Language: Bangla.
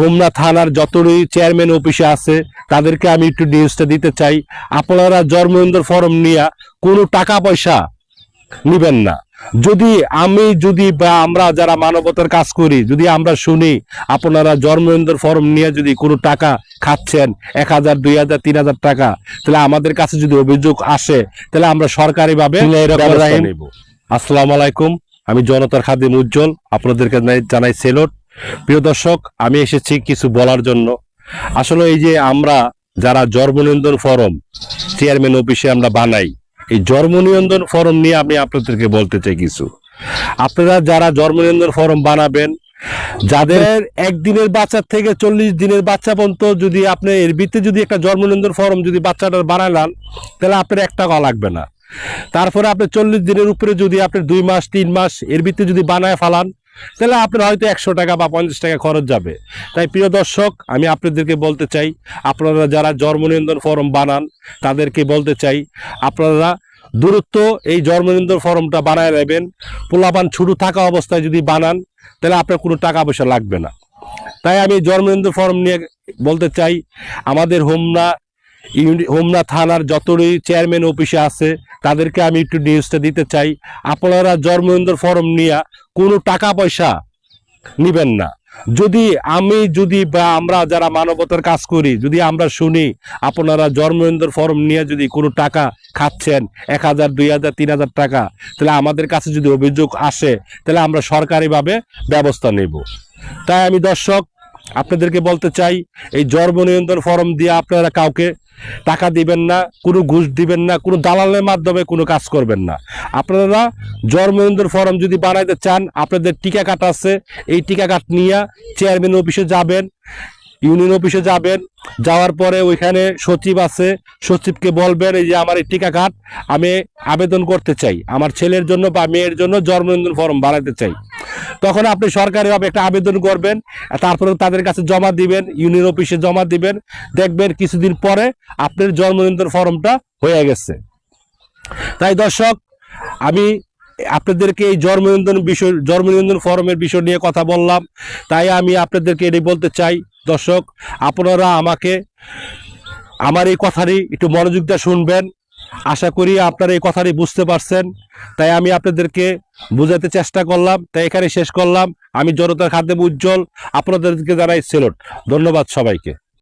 হোমনা থানার যতই চেয়ারম্যান অফিসে আছে তাদেরকে আমি একটু নিউজটা দিতে চাই। আপনারা জন্মদিন ফরম নিয়ে কোনো টাকা পয়সা নিবেন না। যদি বা আমরা যারা মানবতার কাজ করি, যদি আমরা শুনি আপনারা জন্মদিন ফরম নিয়ে যদি কোনো টাকা খাচ্ছেন 1,000 2,000 3,000 টাকা, তাহলে আমাদের কাছে যদি অভিযোগ আসে তাহলে আমরা সরকারিভাবে ব্যবস্থা নেব। আসসালামু আলাইকুম, আমি জনতার খাদিম উজ্জ্বল, আপনাদেরকে জানাই সেলুট। প্রিয় দর্শক, আমি এসেছি কিছু বলার জন্য। আসলে এই যে আমরা যারা জন্মনিবন্ধন ফরম চেয়ারম্যান অফিসে আমরা বানাই, এই জন্মনিবন্ধন ফরম নিয়ে আমি আপনাদেরকে বলতে চাই কিছু। আপনারা যারা জন্মনিবন্ধন ফরম বানাবেন, যাদের একদিনের বাচ্চা থেকে 40 দিনের বাচ্চা পর্যন্ত, যদি আপনি এর ভিত্তিতে যদি একটা জন্মনিবন্ধন ফরম যদি বাচ্চাটার বানালান, তাহলে আপনার 1 টাকা লাগবে না। তারপরে আপনি 40 দিনের উপরে যদি আপনি 2 মাস 3 মাস এর ভিত্তিতে যদি বানায় ফালান, তাহলে আপনার হয়তো 100 টাকা বা 50 টাকা খরচ যাবে। তাই প্রিয় দর্শক, আমি আপনাদেরকে বলতে চাই, আপনারা যারা জন্মনিবন্ধন ফরম বানান তাদেরকে বলতে চাই, আপনারা দ্রুত এই জন্মনিবন্ধন ফরমটা বানায় নেবেন। পোলাপান ছোট থাকা অবস্থায় যদি বানান, তাহলে আপনার কোনো টাকা পয়সা লাগবে না। তাই আমি জন্মনিবন্ধন ফরম নিয়ে বলতে চাই, আমাদের হোমনা থানার যতই চেয়ারম্যান অফিসে আছে তাদেরকে আমি একটু নিউজটা দিতে চাই, আপনারা জন্মদিন ফরম নিয়ে কোনো টাকা পয়সা নিবেন না। যদি বা আমরা যারা মানবতার কাজ করি, যদি আমরা শুনি আপনারা জন্মদিন ফরম নিয়ে যদি কোনো টাকা খাচ্ছেন 1,000 2,000 3,000 টাকা, তাহলে আমাদের কাছে যদি অভিযোগ আসে তাহলে আমরা সরকারিভাবে ব্যবস্থা নেব। তাই আমি দর্শক আপনাদেরকে বলতে চাই, এই জন্মনিবন্ধন ফরম দিয়ে আপনারা কাউকে টাকা দিবেন না, কোনো ঘুষ দিবেন না, কোনো দালালের মাধ্যমে কোনো কাজ করবেন না। আপনারা জন্মনিবন্ধন ফরম যদি বানাইতে চান, আপনাদের টিকা কার্ড আছে, এই টিকা কার্ড নিয়ে চেয়ারম্যান অফিসে যাবেন, ইউনিয়ন অফিসে যাবেন। যাওয়ার পরে ওইখানে সচিব আছে, সচিবকে বলবেন এই যে আমার এই টিকা কার্ড আমি আবেদন করতে চাই, আমার ছেলের জন্য বা মেয়ের জন্য জন্মনিবন্ধন ফরম বানাতে চাই। তখন আপনি সরকারিভাবে একটা আবেদন করবেন, তারপরে তাদের কাছে জমা দিবেন, ইউনিয়ন অফিসে জমা দিবেন। দেখবেন কিছুদিন পরে আপনার জন্মনিবন্ধন ফরমটা হয়ে গেছে। তাই দর্শক, আমি আপনাদেরকে এই জন্মনিবন্ধন ফরমের বিষয় নিয়ে কথা বললাম। তাই আমি আপনাদেরকে এটাই বলতে চাই, দর্শক আপনারা আমার এই কথাটি একটু মনোযোগ দিয়ে শুনবেন। আশা করি আপনারা এই কথাটি বুঝতে পারছেন। তাই আমি আপনাদেরকে বোঝাতে চেষ্টা করলাম। তাই এখানে শেষ করলাম। আমি জনতার খাদিম উজ্জ্বল, আপনাদেরকে জানাই সেলুট। ধন্যবাদ সবাইকে।